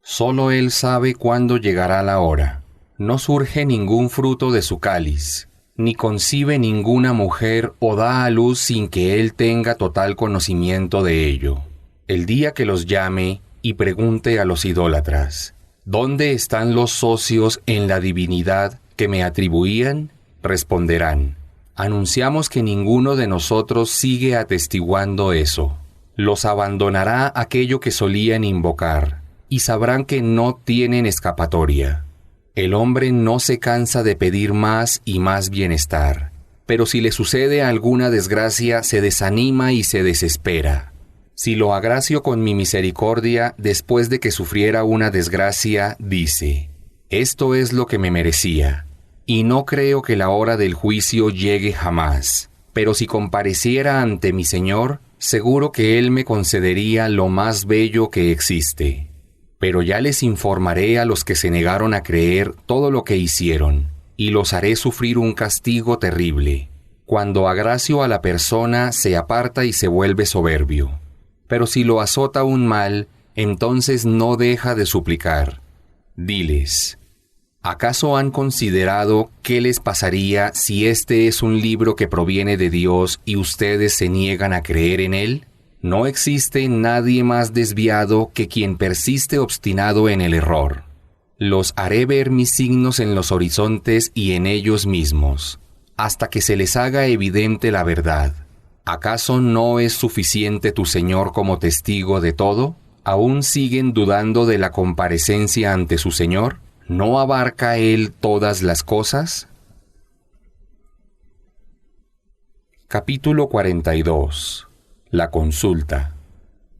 Solo Él sabe cuándo llegará la hora. No surge ningún fruto de su cáliz, ni concibe ninguna mujer o da a luz sin que Él tenga total conocimiento de ello. El día que los llame y pregunte a los idólatras, ¿dónde están los socios en la divinidad que me atribuían? Responderán, anunciamos que ninguno de nosotros sigue atestiguando eso. Los abandonará aquello que solían invocar, y sabrán que no tienen escapatoria. El hombre no se cansa de pedir más y más bienestar, pero si le sucede alguna desgracia se desanima y se desespera. Si lo agracio con mi misericordia después de que sufriera una desgracia, dice, esto es lo que me merecía, y no creo que la hora del juicio llegue jamás. Pero si compareciera ante mi Señor, seguro que Él me concedería lo más bello que existe. Pero ya les informaré a los que se negaron a creer todo lo que hicieron, y los haré sufrir un castigo terrible. Cuando agracio a la persona, se aparta y se vuelve soberbio. Pero si lo azota un mal, entonces no deja de suplicar. Diles, ¿acaso han considerado qué les pasaría si este es un libro que proviene de Dios y ustedes se niegan a creer en él? No existe nadie más desviado que quien persiste obstinado en el error. Los haré ver mis signos en los horizontes y en ellos mismos, hasta que se les haga evidente la verdad. ¿Acaso no es suficiente tu Señor como testigo de todo? ¿Aún siguen dudando de la comparecencia ante su Señor? ¿No abarca Él todas las cosas? Capítulo 42. La consulta.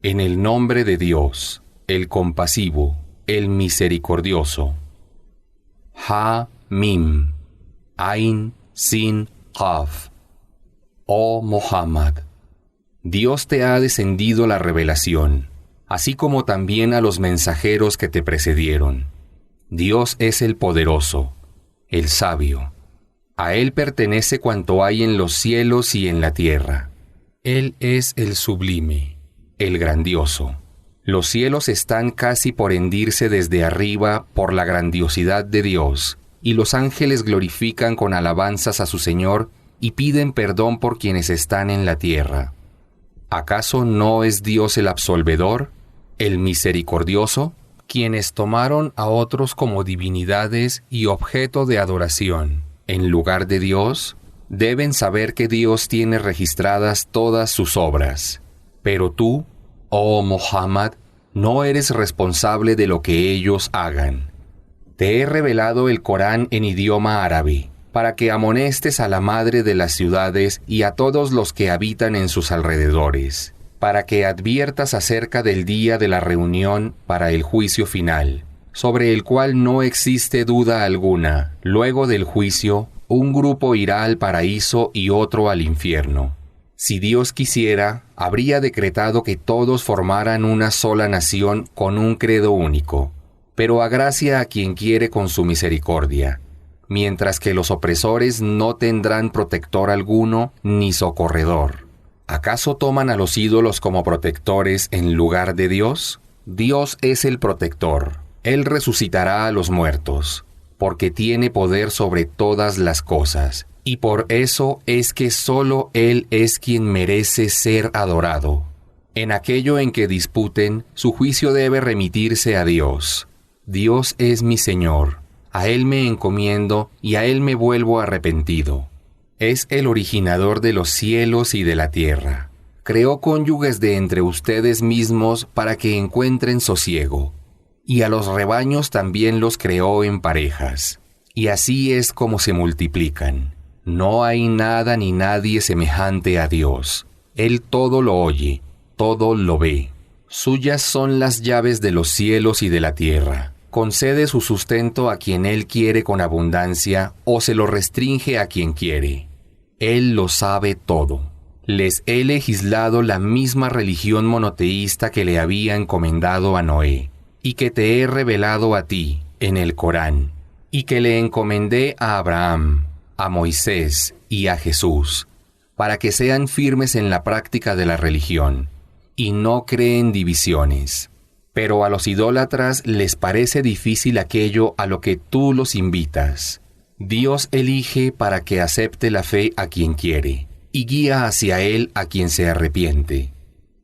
En el nombre de Dios, el compasivo, el misericordioso. Ha-Mim, Ain, Sin, Qaf. Oh Muhammad, Dios te ha descendido la revelación, así como también a los mensajeros que te precedieron. Dios es el poderoso, el sabio. A Él pertenece cuanto hay en los cielos y en la tierra. Él es el sublime, el grandioso. Los cielos están casi por hendirse desde arriba por la grandiosidad de Dios, y los ángeles glorifican con alabanzas a su Señor y piden perdón por quienes están en la tierra. ¿Acaso no es Dios el absolvedor, el misericordioso? Quienes tomaron a otros como divinidades y objeto de adoración, en lugar de Dios, deben saber que Dios tiene registradas todas sus obras. Pero tú, oh Muhammad, no eres responsable de lo que ellos hagan. Te he revelado el Corán en idioma árabe, para que amonestes a la madre de las ciudades y a todos los que habitan en sus alrededores, para que adviertas acerca del día de la reunión para el juicio final, sobre el cual no existe duda alguna. Luego del juicio, un grupo irá al paraíso y otro al infierno. Si Dios quisiera, habría decretado que todos formaran una sola nación con un credo único, pero agracia a quien quiere con su misericordia, mientras que los opresores no tendrán protector alguno ni socorredor. ¿Acaso toman a los ídolos como protectores en lugar de Dios? Dios es el protector. Él resucitará a los muertos, porque tiene poder sobre todas las cosas, y por eso es que solo Él es quien merece ser adorado. En aquello en que disputen, su juicio debe remitirse a Dios. Dios es mi Señor, a Él me encomiendo y a Él me vuelvo arrepentido. Es el originador de los cielos y de la tierra. Creó cónyuges de entre ustedes mismos para que encuentren sosiego. Y a los rebaños también los creó en parejas. Y así es como se multiplican. No hay nada ni nadie semejante a Dios. Él todo lo oye, todo lo ve. Suyas son las llaves de los cielos y de la tierra. Concede su sustento a quien Él quiere con abundancia o se lo restringe a quien quiere. Él lo sabe todo. Les he legislado la misma religión monoteísta que le había encomendado a Noé, y que te he revelado a ti en el Corán, y que le encomendé a Abraham, a Moisés y a Jesús, para que sean firmes en la práctica de la religión, y no creen divisiones. pero a los idólatras les parece difícil aquello a lo que tú los invitas. Dios elige para que acepte la fe a quien quiere, y guía hacia él a quien se arrepiente.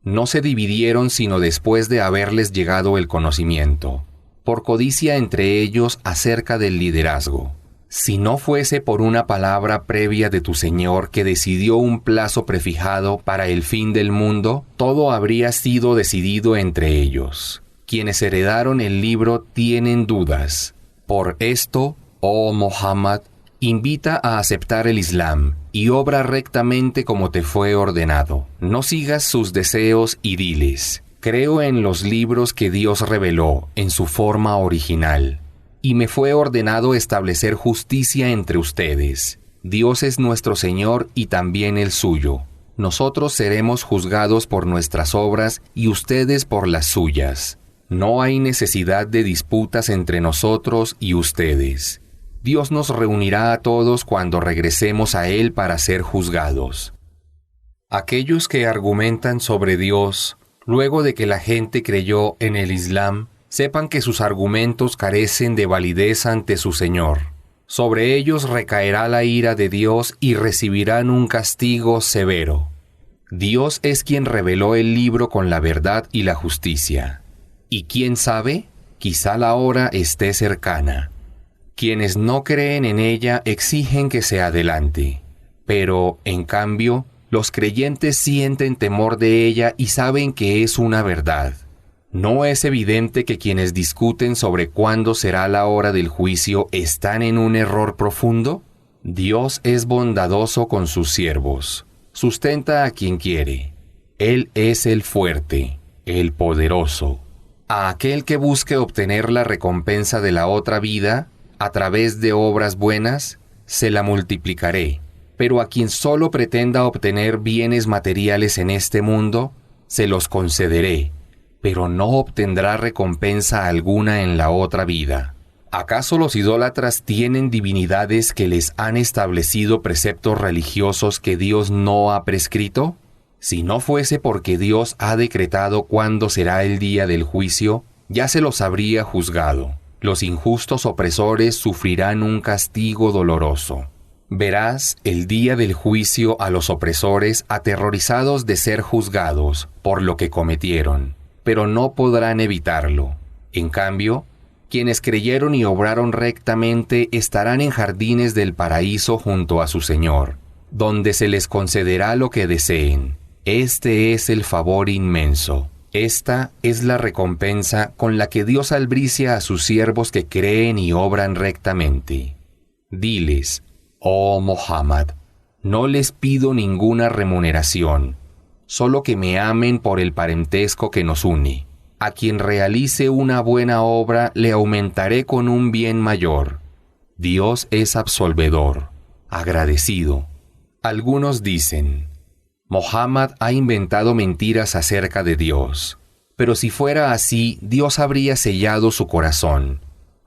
No se dividieron sino después de haberles llegado el conocimiento, por codicia entre ellos acerca del liderazgo. Si no fuese por una palabra previa de tu Señor que decidió un plazo prefijado para el fin del mundo, todo habría sido decidido entre ellos. Quienes heredaron el libro tienen dudas. Por esto, oh Muhammad, invita a aceptar el Islam y obra rectamente como te fue ordenado. No sigas sus deseos y diles: creo en los libros que Dios reveló en su forma original, y me fue ordenado establecer justicia entre ustedes. Dios es nuestro Señor y también el suyo. Nosotros seremos juzgados por nuestras obras y ustedes por las suyas. No hay necesidad de disputas entre nosotros y ustedes. Dios nos reunirá a todos cuando regresemos a Él para ser juzgados. Aquellos que argumentan sobre Dios, luego de que la gente creyó en el Islam, sepan que sus argumentos carecen de validez ante su Señor. Sobre ellos recaerá la ira de Dios y recibirán un castigo severo. Dios es quien reveló el libro con la verdad y la justicia. Y quién sabe, quizá la hora esté cercana. Quienes no creen en ella exigen que se adelante, pero, en cambio, los creyentes sienten temor de ella y saben que es una verdad. ¿No es evidente que quienes discuten sobre cuándo será la hora del juicio están en un error profundo? Dios es bondadoso con sus siervos. Sustenta a quien quiere. Él es el fuerte, el poderoso. A aquel que busque obtener la recompensa de la otra vida, a través de obras buenas, se la multiplicaré. Pero a quien solo pretenda obtener bienes materiales en este mundo, se los concederé, pero no obtendrá recompensa alguna en la otra vida. ¿Acaso los idólatras tienen divinidades que les han establecido preceptos religiosos que Dios no ha prescrito? Si no fuese porque Dios ha decretado cuándo será el día del juicio, ya se los habría juzgado. Los injustos opresores sufrirán un castigo doloroso. Verás el día del juicio a los opresores aterrorizados de ser juzgados por lo que cometieron, pero no podrán evitarlo. En cambio, quienes creyeron y obraron rectamente estarán en jardines del paraíso junto a su Señor, donde se les concederá lo que deseen. Este es el favor inmenso. Esta es la recompensa con la que Dios albricia a sus siervos que creen y obran rectamente. Diles: oh Muhammad, no les pido ninguna remuneración, solo que me amen por el parentesco que nos une. A quien realice una buena obra le aumentaré con un bien mayor. Dios es absolvedor, agradecido. Algunos dicen: Muhammad ha inventado mentiras acerca de Dios. Pero si fuera así, Dios habría sellado su corazón.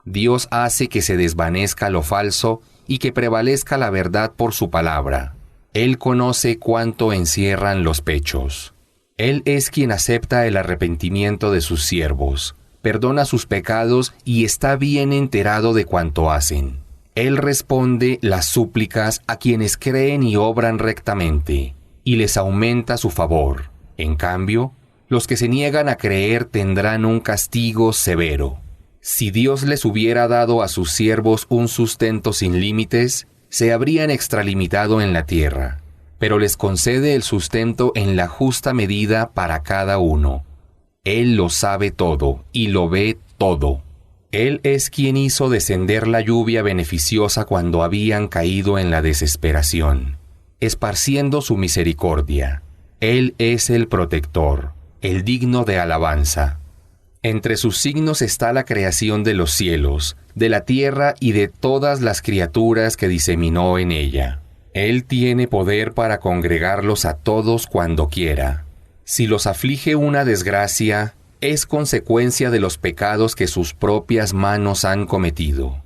Dios hace que se desvanezca lo falso y que prevalezca la verdad por su palabra. Él conoce cuánto encierran los pechos. Él es quien acepta el arrepentimiento de sus siervos, perdona sus pecados y está bien enterado de cuanto hacen. Él responde las súplicas a quienes creen y obran rectamente, y les aumenta su favor. En cambio, los que se niegan a creer tendrán un castigo severo. Si Dios les hubiera dado a sus siervos un sustento sin límites, se habrían extralimitado en la tierra, pero les concede el sustento en la justa medida para cada uno. Él lo sabe todo y lo ve todo. Él es quien hizo descender la lluvia beneficiosa cuando habían caído en la desesperación, esparciendo su misericordia. Él es el protector, el digno de alabanza. Entre sus signos está la creación de los cielos, de la tierra y de todas las criaturas que diseminó en ella. Él tiene poder para congregarlos a todos cuando quiera. Si los aflige una desgracia, es consecuencia de los pecados que sus propias manos han cometido.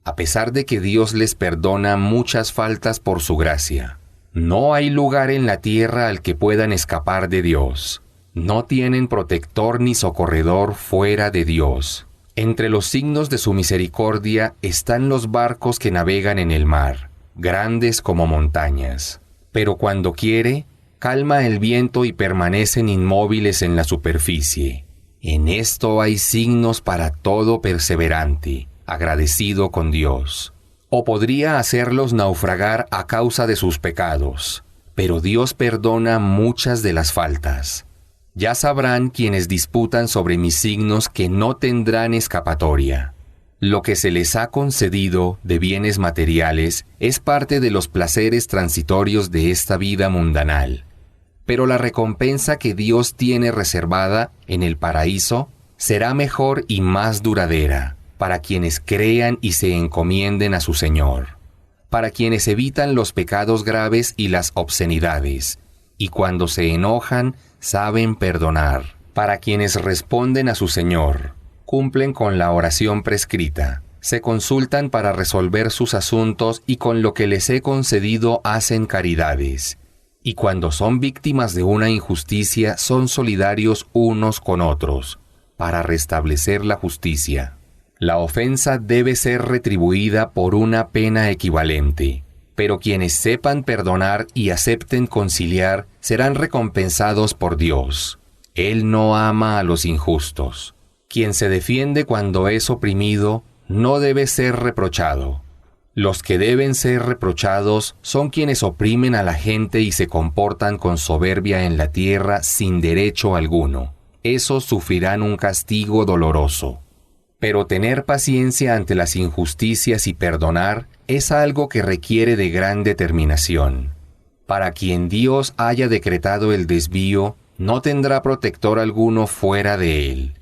A pesar de que Dios les perdona muchas faltas por su gracia, no hay lugar en la tierra al que puedan escapar de Dios. no tienen protector ni socorredor fuera de Dios. Entre los signos de su misericordia están los barcos que navegan en el mar, grandes como montañas. Pero cuando quiere, calma el viento y permanecen inmóviles en la superficie. En esto hay signos para todo perseverante, agradecido con Dios. O podría hacerlos naufragar a causa de sus pecados, pero Dios perdona muchas de las faltas. Ya sabrán quienes disputan sobre mis signos que no tendrán escapatoria. Lo que se les ha concedido de bienes materiales es parte de los placeres transitorios de esta vida mundanal. Pero la recompensa que Dios tiene reservada en el paraíso será mejor y más duradera para quienes crean y se encomienden a su Señor, para quienes evitan los pecados graves y las obscenidades, y cuando se enojan saben perdonar, para quienes responden a su Señor, cumplen con la oración prescrita, se consultan para resolver sus asuntos y con lo que les he concedido hacen caridades. Y cuando son víctimas de una injusticia, son solidarios unos con otros, para restablecer la justicia. La ofensa debe ser retribuida por una pena equivalente, pero quienes sepan perdonar y acepten conciliar serán recompensados por Dios. Él no ama a los injustos. Quien se defiende cuando es oprimido no debe ser reprochado. Los que deben ser reprochados son quienes oprimen a la gente y se comportan con soberbia en la tierra sin derecho alguno. Esos sufrirán un castigo doloroso. Pero tener paciencia ante las injusticias y perdonar es algo que requiere de gran determinación. Para quien Dios haya decretado el desvío, no tendrá protector alguno fuera de él.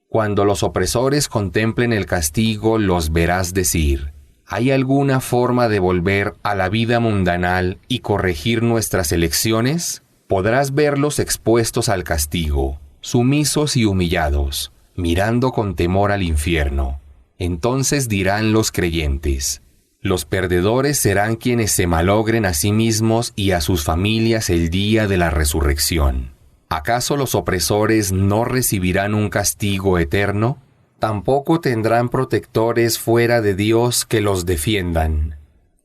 Cuando los opresores contemplen el castigo, los verás decir: ¿hay alguna forma de volver a la vida mundanal y corregir nuestras elecciones? Podrás verlos expuestos al castigo, sumisos y humillados, mirando con temor al infierno. Entonces dirán los creyentes: los perdedores serán quienes se malogren a sí mismos y a sus familias el día de la resurrección. ¿Acaso los opresores no recibirán un castigo eterno? Tampoco tendrán protectores fuera de Dios que los defiendan.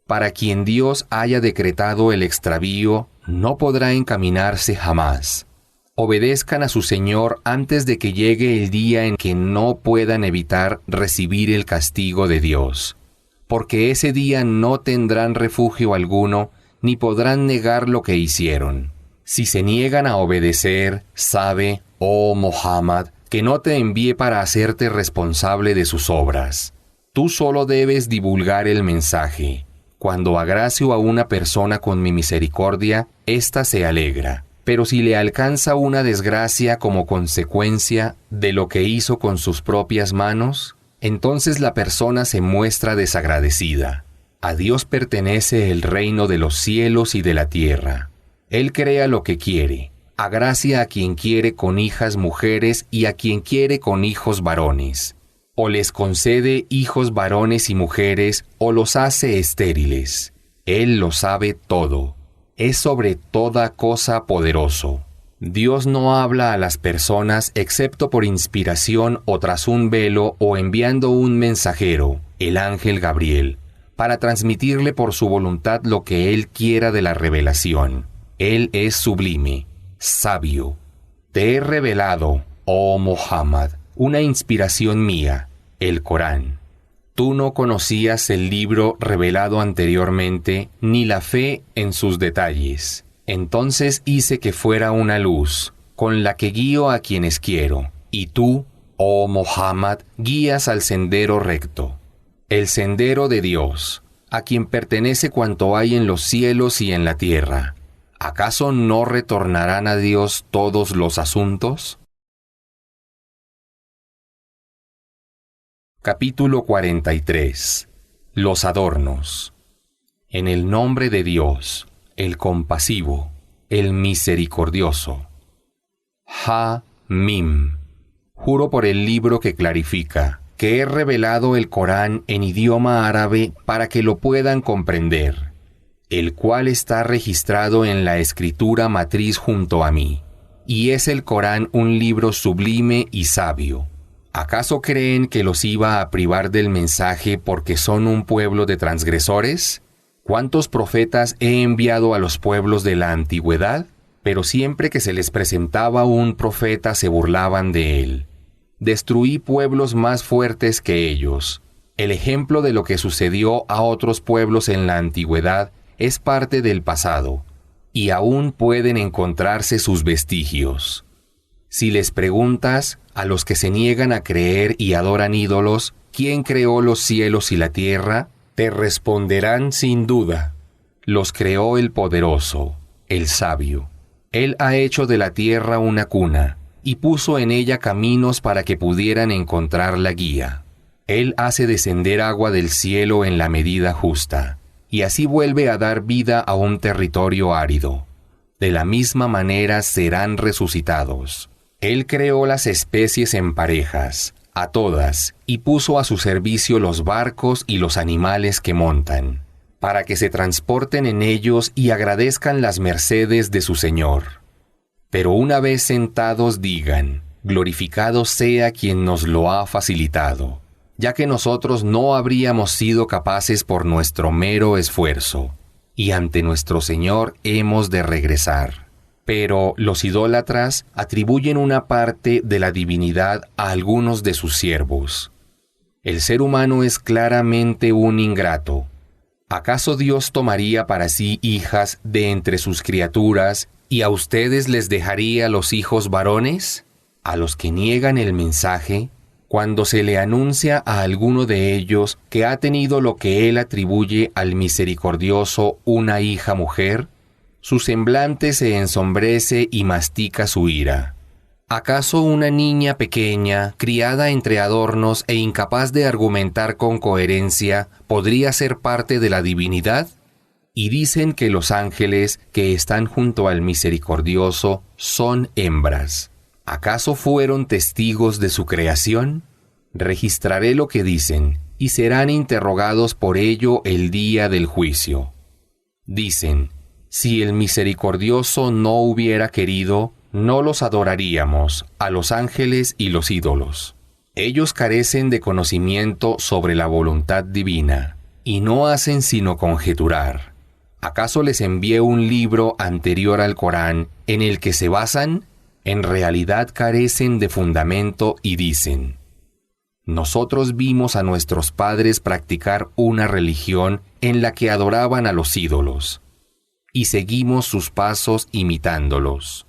Para quien Dios haya decretado el extravío, no podrá encaminarse jamás. Obedezcan a su Señor antes de que llegue el día en que no puedan evitar recibir el castigo de Dios, porque ese día no tendrán refugio alguno, ni podrán negar lo que hicieron. Si se niegan a obedecer, sabe, oh Muhammad, que no te envié para hacerte responsable de sus obras. Tú solo debes divulgar el mensaje. Cuando agracio a una persona con mi misericordia, ésta se alegra. Pero si le alcanza una desgracia como consecuencia de lo que hizo con sus propias manos, entonces la persona se muestra desagradecida. A Dios pertenece el reino de los cielos y de la tierra. Él crea lo que quiere. Agracia a quien quiere con hijas mujeres y a quien quiere con hijos varones. O les concede hijos varones y mujeres, o los hace estériles. Él lo sabe todo. Es sobre toda cosa poderoso. Dios no habla a las personas excepto por inspiración o tras un velo o enviando un mensajero, el ángel Gabriel, para transmitirle por su voluntad lo que Él quiera de la revelación. Él es sublime, sabio. Te he revelado, oh Muhammad, una inspiración mía, el Corán. Tú no conocías el libro revelado anteriormente, ni la fe en sus detalles. Entonces hice que fuera una luz, con la que guío a quienes quiero, y tú, oh Muhammad, guías al sendero recto, el sendero de Dios, a quien pertenece cuanto hay en los cielos y en la tierra. ¿Acaso no retornarán a Dios todos los asuntos? Capítulo 43. Los adornos. En el nombre de Dios, el compasivo, el misericordioso. Ha-Mim. Juro por el libro que clarifica, que he revelado el Corán en idioma árabe para que lo puedan comprender, el cual está registrado en la escritura matriz junto a mí. y es el Corán un libro sublime y sabio. ¿Acaso creen que los iba a privar del mensaje porque son un pueblo de transgresores? ¿Cuántos profetas he enviado a los pueblos de la antigüedad? Pero siempre que se les presentaba un profeta se burlaban de él. Destruí pueblos más fuertes que ellos. El ejemplo de lo que sucedió a otros pueblos en la antigüedad es parte del pasado, y aún pueden encontrarse sus vestigios. Si les preguntas a los que se niegan a creer y adoran ídolos, ¿quién creó los cielos y la tierra? Te responderán sin duda, los creó el poderoso, el sabio. Él ha hecho de la tierra una cuna, y puso en ella caminos para que pudieran encontrar la guía. Él hace descender agua del cielo en la medida justa, y así vuelve a dar vida a un territorio árido. De la misma manera serán resucitados. Él creó las especies en parejas, a todas, y puso a su servicio los barcos y los animales que montan, para que se transporten en ellos y agradezcan las mercedes de su Señor. Pero una vez sentados digan, glorificado sea quien nos lo ha facilitado, ya que nosotros no habríamos sido capaces por nuestro mero esfuerzo, y ante nuestro Señor hemos de regresar. Pero los idólatras atribuyen una parte de la divinidad a algunos de sus siervos. El ser humano es claramente un ingrato. ¿Acaso Dios tomaría para sí hijas de entre sus criaturas y a ustedes les dejaría los hijos varones? A los que niegan el mensaje, cuando se le anuncia a alguno de ellos que ha tenido lo que él atribuye al misericordioso una hija mujer, su semblante se ensombrece y mastica su ira. ¿Acaso una niña pequeña, criada entre adornos e incapaz de argumentar con coherencia, podría ser parte de la divinidad? Y dicen que los ángeles que están junto al misericordioso son hembras. ¿Acaso fueron testigos de su creación? Registraré lo que dicen, y serán interrogados por ello el día del juicio. Dicen, si el misericordioso no hubiera querido, no los adoraríamos, a los ángeles y los ídolos. Ellos carecen de conocimiento sobre la voluntad divina, y no hacen sino conjeturar. ¿Acaso les envié un libro anterior al Corán en el que se basan? En realidad carecen de fundamento y dicen, nosotros vimos a nuestros padres practicar una religión en la que adoraban a los ídolos, y seguimos sus pasos imitándolos.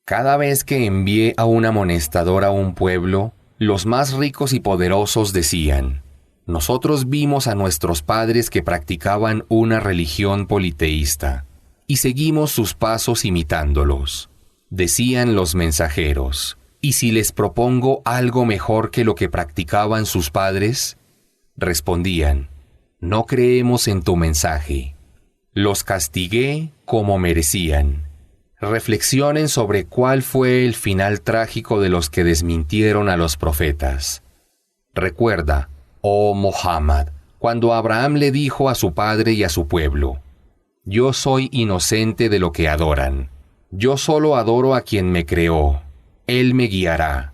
Cada vez que envié a un amonestador a un pueblo, los más ricos y poderosos decían, nosotros vimos a nuestros padres que practicaban una religión politeísta, y seguimos sus pasos imitándolos. Decían los mensajeros, ¿y si les propongo algo mejor que lo que practicaban sus padres? Respondían, no creemos en tu mensaje. Los castigué como merecían. Reflexionen sobre cuál fue el final trágico de los que desmintieron a los profetas. Recuerda, oh Muhammad, cuando Abraham le dijo a su padre y a su pueblo, yo soy inocente de lo que adoran. Yo solo adoro a quien me creó. Él me guiará.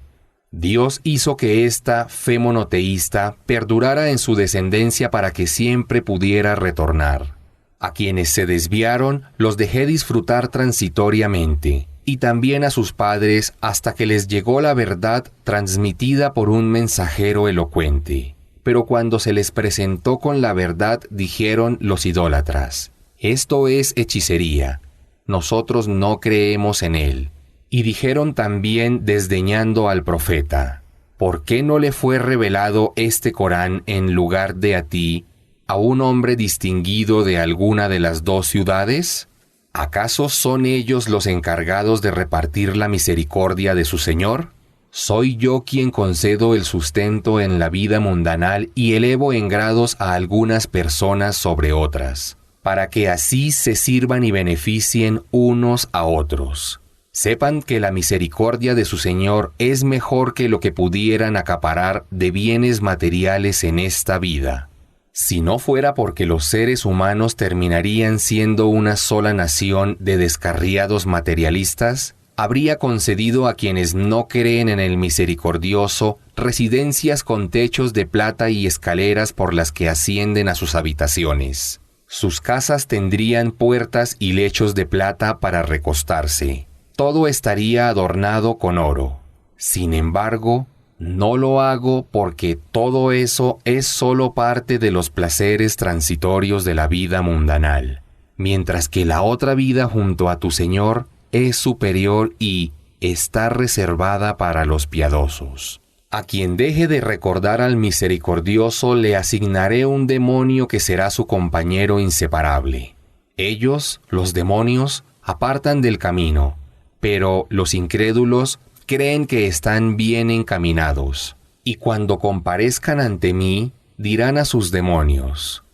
Dios hizo que esta fe monoteísta perdurara en su descendencia para que siempre pudiera retornar. A quienes se desviaron los dejé disfrutar transitoriamente, y también a sus padres hasta que les llegó la verdad transmitida por un mensajero elocuente. Pero cuando se les presentó con la verdad dijeron los idólatras, esto es hechicería, nosotros no creemos en él. Y dijeron también desdeñando al profeta, ¿por qué no le fue revelado este Corán en lugar de a ti, a un hombre distinguido de alguna de las dos ciudades? ¿Acaso son ellos los encargados de repartir la misericordia de su Señor? Soy yo quien concedo el sustento en la vida mundanal y elevo en grados a algunas personas sobre otras, para que así se sirvan y beneficien unos a otros. Sepan que la misericordia de su Señor es mejor que lo que pudieran acaparar de bienes materiales en esta vida. Si no fuera porque los seres humanos terminarían siendo una sola nación de descarriados materialistas, habría concedido a quienes no creen en el misericordioso residencias con techos de plata y escaleras por las que ascienden a sus habitaciones. Sus casas tendrían puertas y lechos de plata para recostarse. Todo estaría adornado con oro. Sin embargo, no lo hago porque todo eso es solo parte de los placeres transitorios de la vida mundanal, mientras que la otra vida junto a tu Señor es superior y está reservada para los piadosos. A quien deje de recordar al misericordioso le asignaré un demonio que será su compañero inseparable. Ellos, los demonios, apartan del camino, pero los incrédulos creen que están bien encaminados, y cuando comparezcan ante mí, dirán a sus demonios: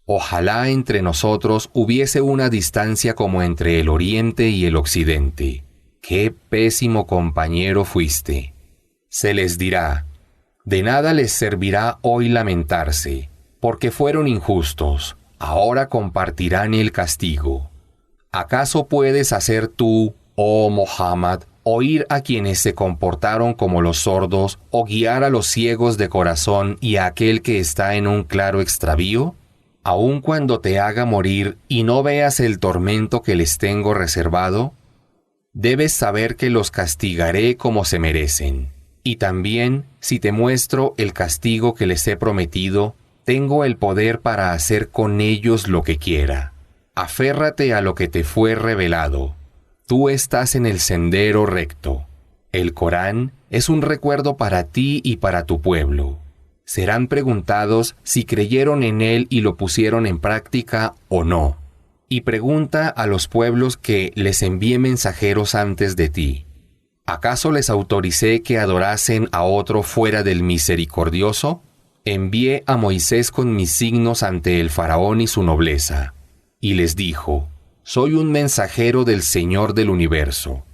ojalá entre nosotros hubiese una distancia como entre el oriente y el occidente. ¡Qué pésimo compañero fuiste! Se les dirá: de nada les servirá hoy lamentarse, porque fueron injustos, ahora compartirán el castigo. ¿Acaso puedes hacer tú, oh Muhammad, oír a quienes se comportaron como los sordos, o guiar a los ciegos de corazón y a aquel que está en un claro extravío? Aun cuando te haga morir y no veas el tormento que les tengo reservado, debes saber que los castigaré como se merecen. Y también, si te muestro el castigo que les he prometido, tengo el poder para hacer con ellos lo que quiera. Aférrate a lo que te fue revelado. Tú estás en el sendero recto. El Corán es un recuerdo para ti y para tu pueblo. Serán preguntados si creyeron en él y lo pusieron en práctica o no. Y pregunta a los pueblos que les envié mensajeros antes de ti: ¿acaso les autoricé que adorasen a otro fuera del misericordioso? Envié a Moisés con mis signos ante el faraón y su nobleza, y les dijo: soy un mensajero del Señor del universo.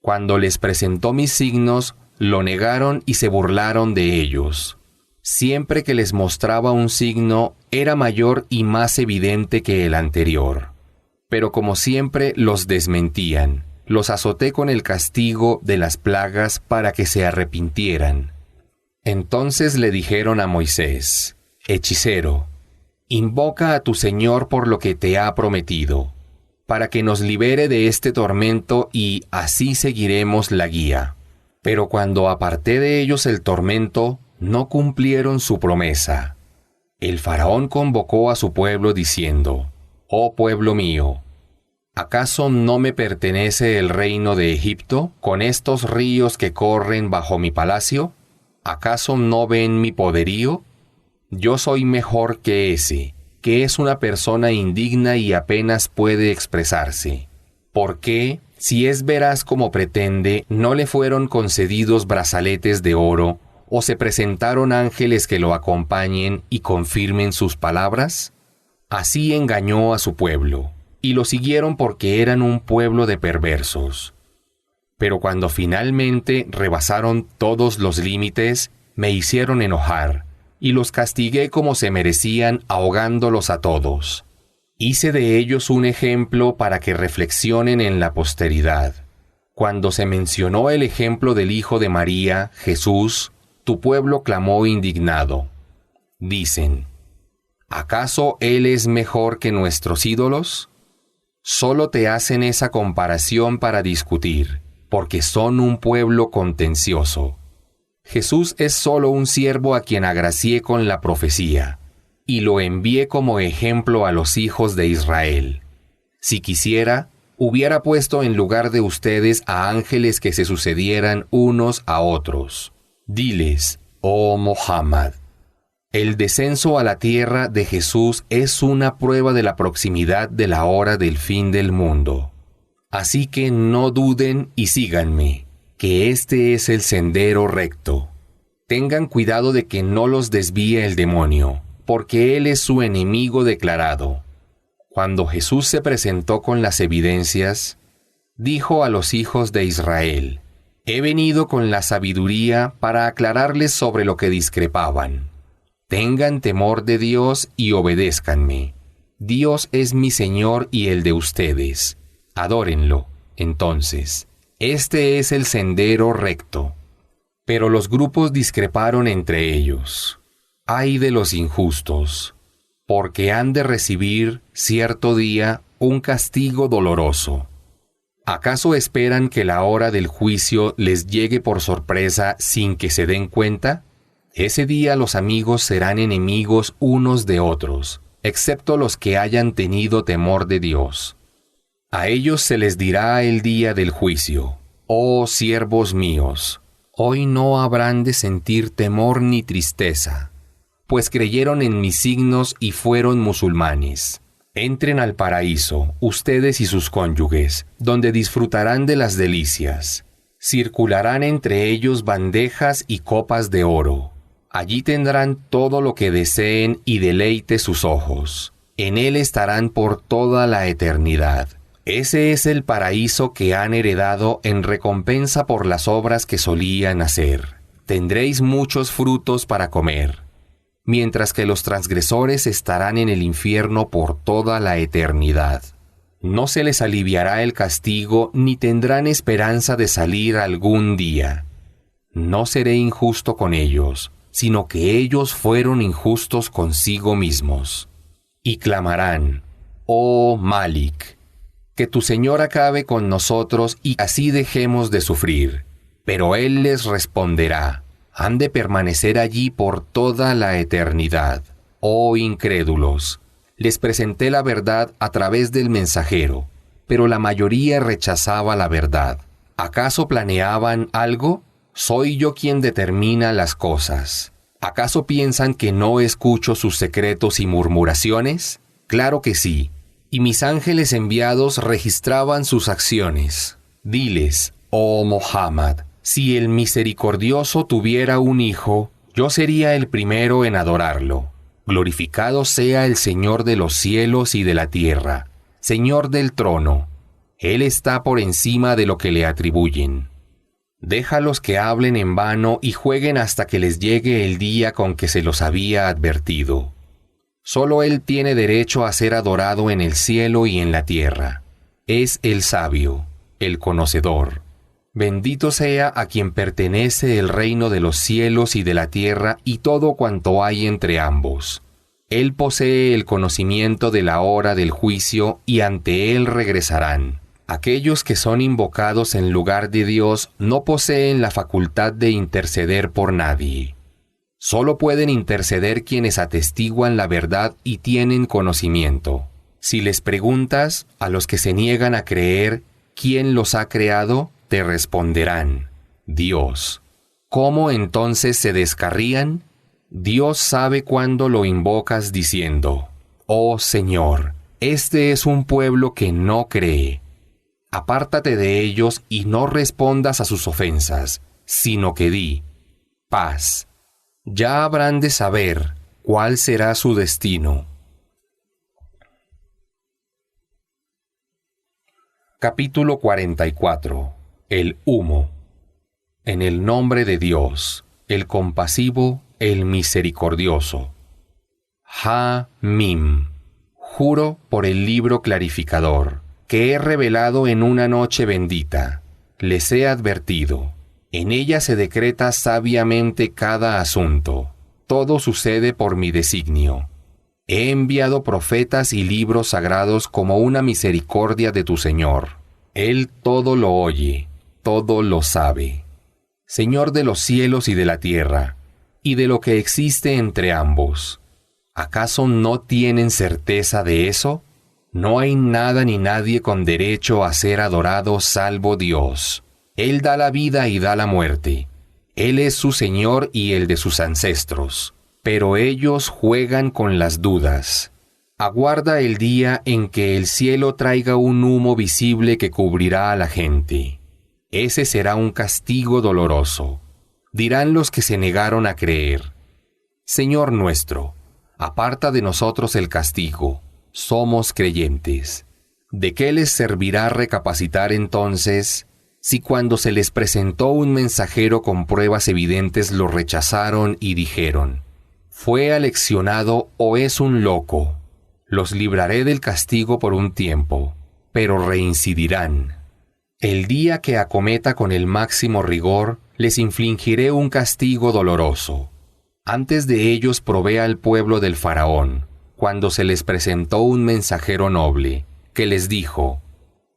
Cuando les presentó mis signos, lo negaron y se burlaron de ellos. Siempre que les mostraba un signo, era mayor y más evidente que el anterior. Pero como siempre los desmentían, los azoté con el castigo de las plagas para que se arrepintieran. Entonces le dijeron a Moisés: hechicero, invoca a tu Señor por lo que te ha prometido, para que nos libere de este tormento y así seguiremos la guía. Pero cuando aparté de ellos el tormento, no cumplieron su promesa. El faraón convocó a su pueblo diciendo: oh pueblo mío, ¿acaso no me pertenece el reino de Egipto con estos ríos que corren bajo mi palacio? ¿Acaso no ven mi poderío? Yo soy mejor que ese, que es una persona indigna y apenas puede expresarse. ¿Por qué, si es veraz como pretende, no le fueron concedidos brazaletes de oro, o se presentaron ángeles que lo acompañen y confirmen sus palabras? Así engañó a su pueblo, y lo siguieron porque eran un pueblo de perversos. Pero cuando finalmente rebasaron todos los límites, me hicieron enojar, y los castigué como se merecían, ahogándolos a todos. Hice de ellos un ejemplo para que reflexionen en la posteridad. Cuando se mencionó el ejemplo del hijo de María, Jesús, tu pueblo clamó indignado. Dicen: ¿acaso él es mejor que nuestros ídolos? Solo te hacen esa comparación para discutir, porque son un pueblo contencioso. Jesús es solo un siervo a quien agracié con la profecía, y lo envié como ejemplo a los hijos de Israel. Si quisiera, hubiera puesto en lugar de ustedes a ángeles que se sucedieran unos a otros. Diles, oh Muhammad, el descenso a la tierra de Jesús es una prueba de la proximidad de la hora del fin del mundo. Así que no duden y síganme, que este es el sendero recto. Tengan cuidado de que no los desvíe el demonio, porque él es su enemigo declarado. Cuando Jesús se presentó con las evidencias, dijo a los hijos de Israel: he venido con la sabiduría para aclararles sobre lo que discrepaban. Tengan temor de Dios y obedézcanme. Dios es mi Señor y el de ustedes. Adórenlo, entonces. Este es el sendero recto. Pero los grupos discreparon entre ellos. Ay de los injustos, porque han de recibir cierto día un castigo doloroso. ¿Acaso esperan que la hora del juicio les llegue por sorpresa sin que se den cuenta? Ese día los amigos serán enemigos unos de otros, excepto los que hayan tenido temor de Dios. A ellos se les dirá el día del juicio: oh siervos míos, hoy no habrán de sentir temor ni tristeza, pues creyeron en mis signos y fueron musulmanes. Entren al paraíso, ustedes y sus cónyuges, donde disfrutarán de las delicias. Circularán entre ellos bandejas y copas de oro. Allí tendrán todo lo que deseen y deleite sus ojos. En él estarán por toda la eternidad. Ese es el paraíso que han heredado en recompensa por las obras que solían hacer. Tendréis muchos frutos para comer, mientras que los transgresores estarán en el infierno por toda la eternidad. No se les aliviará el castigo ni tendrán esperanza de salir algún día. No seré injusto con ellos, sino que ellos fueron injustos consigo mismos. Y clamarán: oh Malik, que tu Señor acabe con nosotros y así dejemos de sufrir. Pero Él les responderá: han de permanecer allí por toda la eternidad. Oh incrédulos, les presenté la verdad a través del mensajero, pero la mayoría rechazaba la verdad. ¿Acaso planeaban algo? Soy yo quien determina las cosas. ¿Acaso piensan que no escucho sus secretos y murmuraciones? Claro que sí, y mis ángeles enviados registraban sus acciones. Diles, oh Muhammad, si el misericordioso tuviera un hijo, yo sería el primero en adorarlo. Glorificado sea el Señor de los cielos y de la tierra, Señor del trono. Él está por encima de lo que le atribuyen. Déjalos que hablen en vano y jueguen hasta que les llegue el día con que se los había advertido. Solo Él tiene derecho a ser adorado en el cielo y en la tierra. Es el sabio, el conocedor. Bendito sea a quien pertenece el reino de los cielos y de la tierra y todo cuanto hay entre ambos. Él posee el conocimiento de la hora del juicio y ante Él regresarán. Aquellos que son invocados en lugar de Dios no poseen la facultad de interceder por nadie. Solo pueden interceder quienes atestiguan la verdad y tienen conocimiento. Si les preguntas a los que se niegan a creer quién los ha creado, te responderán: Dios. ¿Cómo entonces se descarrían? Dios sabe cuándo lo invocas diciendo: oh Señor, este es un pueblo que no cree. Apártate de ellos y no respondas a sus ofensas, sino que di: paz. Ya habrán de saber cuál será su destino. Capítulo 44. El humo. En el nombre de Dios, el compasivo, el misericordioso. Ha-Mim. Juro por el libro clarificador, que he revelado en una noche bendita. Les he advertido. En ella se decreta sabiamente cada asunto. Todo sucede por mi designio. He enviado profetas y libros sagrados como una misericordia de tu Señor. Él todo lo oye, todo lo sabe. Señor de los cielos y de la tierra, y de lo que existe entre ambos. ¿Acaso no tienen certeza de eso? No hay nada ni nadie con derecho a ser adorado salvo Dios. Él da la vida y da la muerte. Él es su Señor y el de sus ancestros. Pero ellos juegan con las dudas. Aguarda el día en que el cielo traiga un humo visible que cubrirá a la gente. Ese será un castigo doloroso. Dirán los que se negaron a creer: Señor nuestro, aparta de nosotros el castigo. Somos creyentes. ¿De qué les servirá recapacitar entonces, si cuando se les presentó un mensajero con pruebas evidentes lo rechazaron y dijeron: ¿fue aleccionado o es un loco? Los libraré del castigo por un tiempo, pero reincidirán. El día que acometa con el máximo rigor, les infligiré un castigo doloroso. Antes de ellos probé al pueblo del faraón, cuando se les presentó un mensajero noble, que les dijo: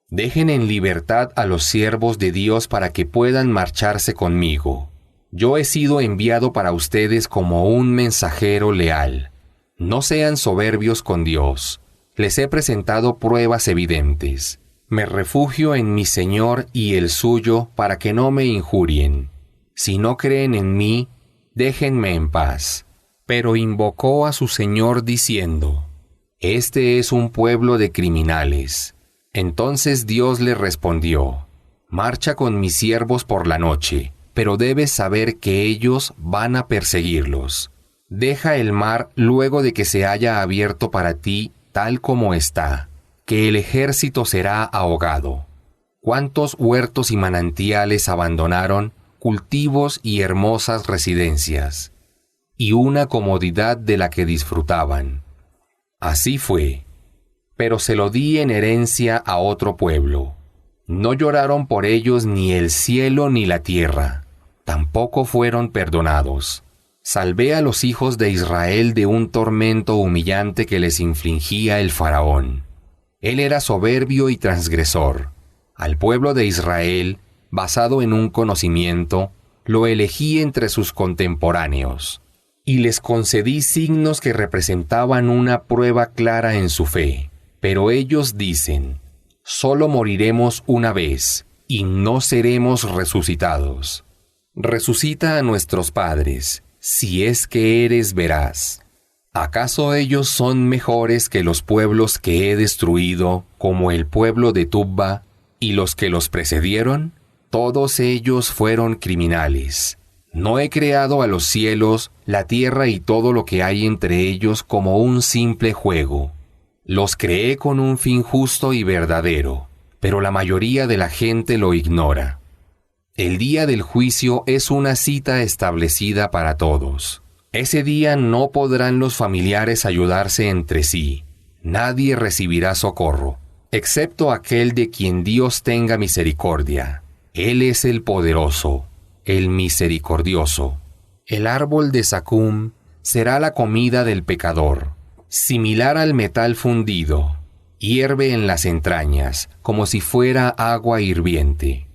dejen en libertad a los siervos de Dios para que puedan marcharse conmigo. Yo he sido enviado para ustedes como un mensajero leal. No sean soberbios con Dios. Les he presentado pruebas evidentes. Me refugio en mi Señor y el suyo para que no me injurien. Si no creen en mí, déjenme en paz. Pero invocó a su Señor diciendo: este es un pueblo de criminales. Entonces Dios le respondió: marcha con mis siervos por la noche, pero debes saber que ellos van a perseguirlos. Deja el mar luego de que se haya abierto para ti tal como está, que el ejército será ahogado. ¿Cuántos huertos y manantiales abandonaron, cultivos y hermosas residencias, y una comodidad de la que disfrutaban? Así fue, pero se lo di en herencia a otro pueblo. No lloraron por ellos ni el cielo ni la tierra, tampoco fueron perdonados. Salvé a los hijos de Israel de un tormento humillante que les infligía el faraón. Él era soberbio y transgresor. Al pueblo de Israel, basado en un conocimiento, lo elegí entre sus contemporáneos, y les concedí signos que representaban una prueba clara en su fe. Pero ellos dicen: solo moriremos una vez, y no seremos resucitados. Resucita a nuestros padres, si es que eres veraz. ¿Acaso ellos son mejores que los pueblos que he destruido, como el pueblo de Tubba y los que los precedieron? Todos ellos fueron criminales. No he creado a los cielos, la tierra y todo lo que hay entre ellos como un simple juego. Los creé con un fin justo y verdadero, pero la mayoría de la gente lo ignora. El día del juicio es una cita establecida para todos. Ese día no podrán los familiares ayudarse entre sí. Nadie recibirá socorro, excepto aquel de quien Dios tenga misericordia. Él es el poderoso, el misericordioso. El árbol de Zacum será la comida del pecador, similar al metal fundido. Hierve en las entrañas, como si fuera agua hirviente.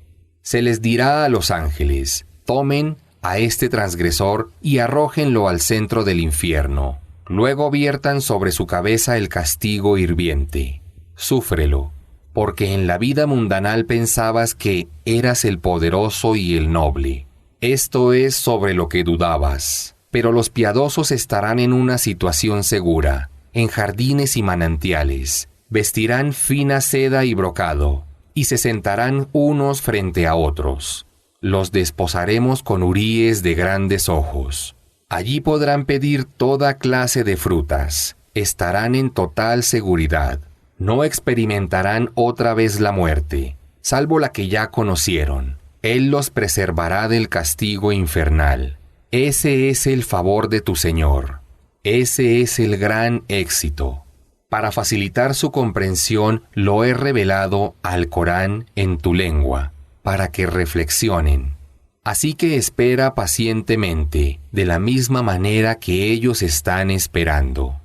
Se les dirá a los ángeles: tomen a este transgresor y arrójenlo al centro del infierno. Luego viertan sobre su cabeza el castigo hirviente. Súfrelo, porque en la vida mundanal pensabas que eras el poderoso y el noble. Esto es sobre lo que dudabas. Pero los piadosos estarán en una situación segura, en jardines y manantiales. Vestirán fina seda y brocado, y se sentarán unos frente a otros. Los desposaremos con huríes de grandes ojos. Allí podrán pedir toda clase de frutas. Estarán en total seguridad. No experimentarán otra vez la muerte, salvo la que ya conocieron. Él los preservará del castigo infernal. Ese es el favor de tu Señor. Ese es el gran éxito. Para facilitar su comprensión, lo he revelado al Corán en tu lengua, para que reflexionen. Así que espera pacientemente, de la misma manera que ellos están esperando.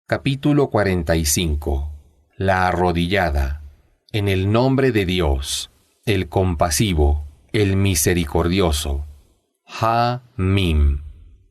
Capítulo 45. La arrodillada. En el nombre de Dios, el compasivo, el misericordioso. Ha-Mim.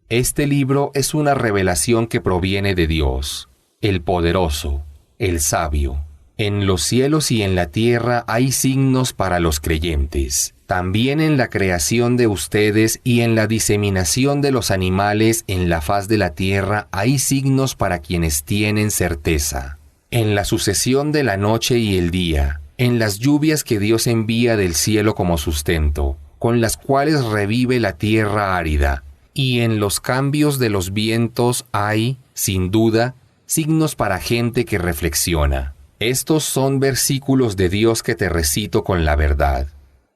Este libro es una revelación que proviene de Dios, el poderoso, el sabio. En los cielos y en la tierra hay signos para los creyentes. También en la creación de ustedes y en la diseminación de los animales en la faz de la tierra hay signos para quienes tienen certeza. En la sucesión de la noche y el día, en las lluvias que Dios envía del cielo como sustento, con las cuales revive la tierra árida, y en los cambios de los vientos hay, sin duda, signos para gente que reflexiona. Estos son versículos de Dios que te recito con la verdad.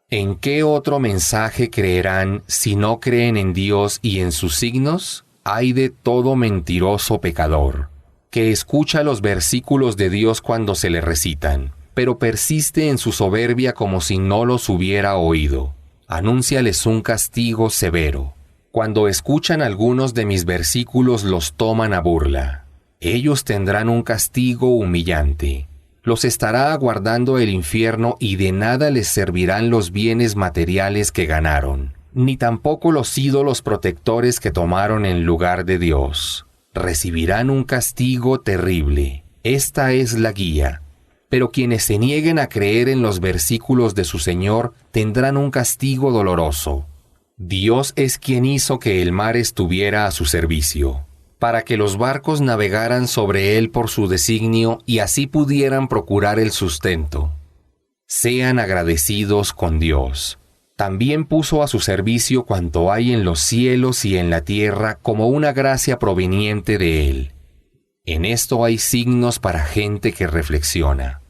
¿En qué otro mensaje creerán si no creen en Dios y en sus signos? Ay de todo mentiroso pecador. que escucha los versículos de Dios cuando se le recitan, pero persiste en su soberbia como si no los hubiera oído. Anúnciales un castigo severo. Cuando escuchan algunos de mis versículos los toman a burla. Ellos tendrán un castigo humillante. Los estará aguardando el infierno y de nada les servirán los bienes materiales que ganaron, ni tampoco los ídolos protectores que tomaron en lugar de Dios. Recibirán un castigo terrible. Esta es la guía. Pero quienes se nieguen a creer en los versículos de su Señor tendrán un castigo doloroso. Dios es quien hizo que el mar estuviera a su servicio, para que los barcos navegaran sobre él por su designio y así pudieran procurar el sustento. Sean agradecidos con Dios. También puso a su servicio cuanto hay en los cielos y en la tierra como una gracia proveniente de él. En esto hay signos para gente que reflexiona.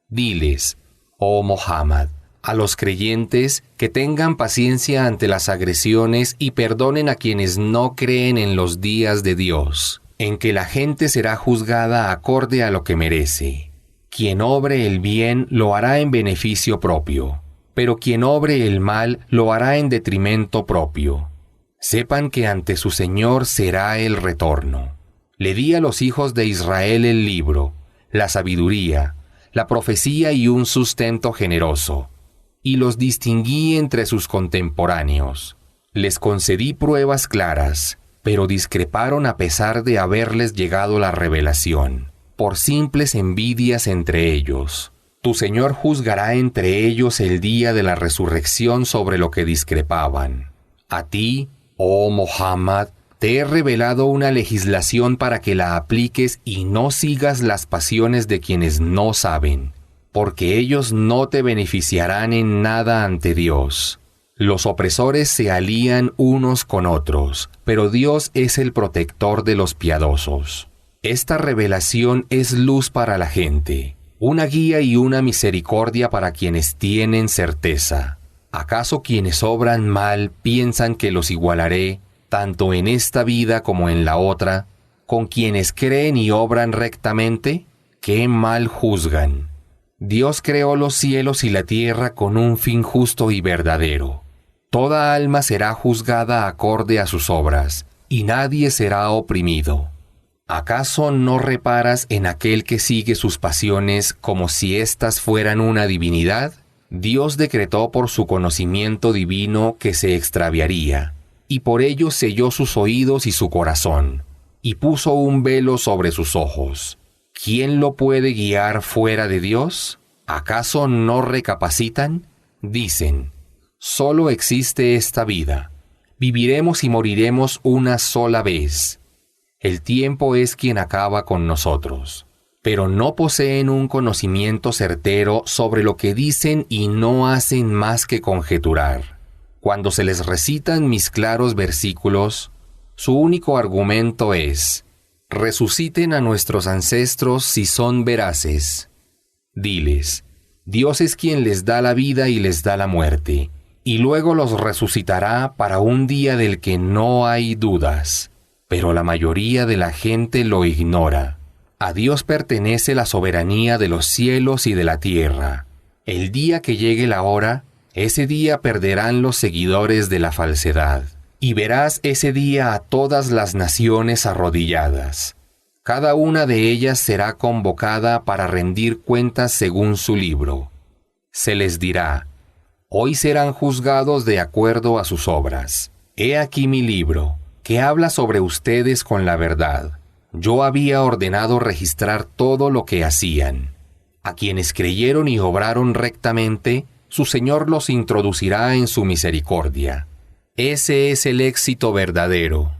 Diles, oh Muhammad, a los creyentes que tengan paciencia ante las agresiones y perdonen a quienes no creen en los días de Dios, en que la gente será juzgada acorde a lo que merece. Quien obre el bien lo hará en beneficio propio, pero quien obre el mal lo hará en detrimento propio. Sepan que ante su Señor será el retorno. Le di a los hijos de Israel el libro, la sabiduría, la profecía y un sustento generoso, y los distinguí entre sus contemporáneos. Les concedí pruebas claras, pero discreparon a pesar de haberles llegado la revelación, por simples envidias entre ellos. Tu Señor juzgará entre ellos el día de la resurrección sobre lo que discrepaban. A ti, oh Muhammad, te he revelado una legislación para que la apliques y no sigas las pasiones de quienes no saben, porque ellos no te beneficiarán en nada ante Dios. Los opresores se alían unos con otros, pero Dios es el protector de los piadosos. Esta revelación es luz para la gente, una guía y una misericordia para quienes tienen certeza. ¿Acaso quienes obran mal piensan que los igualaré, tanto en esta vida como en la otra, con quienes creen y obran rectamente? ¡Qué mal juzgan! Dios creó los cielos y la tierra con un fin justo y verdadero. Toda alma será juzgada acorde a sus obras, y nadie será oprimido. ¿Acaso no reparas en aquel que sigue sus pasiones como si éstas fueran una divinidad? Dios decretó por su conocimiento divino que se extraviaría, y por ello selló sus oídos y su corazón, y puso un velo sobre sus ojos. ¿Quién lo puede guiar fuera de Dios? ¿Acaso no recapacitan? Dicen, solo existe esta vida. Viviremos y moriremos una sola vez. El tiempo es quien acaba con nosotros. Pero no poseen un conocimiento certero sobre lo que dicen y no hacen más que conjeturar. Cuando se les recitan mis claros versículos, su único argumento es, resuciten a nuestros ancestros si son veraces. Diles, Dios es quien les da la vida y les da la muerte, y luego los resucitará para un día del que no hay dudas. Pero la mayoría de la gente lo ignora. A Dios pertenece la soberanía de los cielos y de la tierra. El día que llegue la hora, ese día perderán los seguidores de la falsedad, y verás ese día a todas las naciones arrodilladas. Cada una de ellas será convocada para rendir cuentas según su libro. Se les dirá, hoy serán juzgados de acuerdo a sus obras. He aquí mi libro, que habla sobre ustedes con la verdad. Yo había ordenado registrar todo lo que hacían. A quienes creyeron y obraron rectamente, su Señor los introducirá en su misericordia. Ese es el éxito verdadero.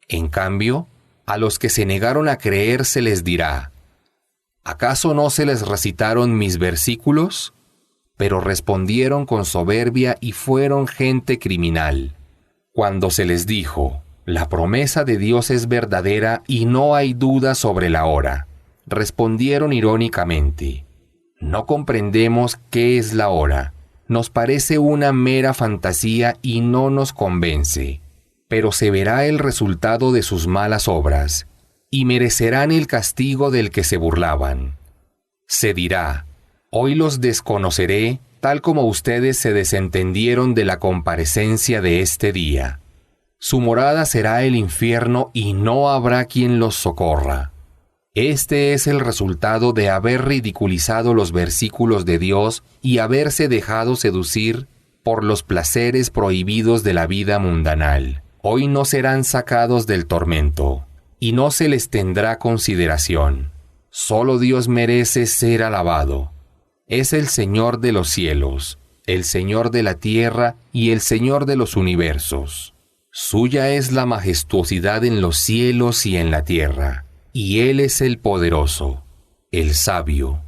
En cambio, a los que se negaron a creer se les dirá, ¿acaso no se les recitaron mis versículos? Pero respondieron con soberbia y fueron gente criminal. Cuando se les dijo, la promesa de Dios es verdadera y no hay duda sobre la hora, respondieron irónicamente, no comprendemos qué es la hora, nos parece una mera fantasía y no nos convence, pero se verá el resultado de sus malas obras, y merecerán el castigo del que se burlaban. Se dirá: hoy los desconoceré, tal como ustedes se desentendieron de la comparecencia de este día. Su morada será el infierno y no habrá quien los socorra. Este es el resultado de haber ridiculizado los versículos de Dios y haberse dejado seducir por los placeres prohibidos de la vida mundanal. Hoy no serán sacados del tormento, y no se les tendrá consideración. Solo Dios merece ser alabado. Es el Señor de los cielos, el Señor de la tierra y el Señor de los universos. Suya es la majestuosidad en los cielos y en la tierra, y Él es el poderoso, el sabio.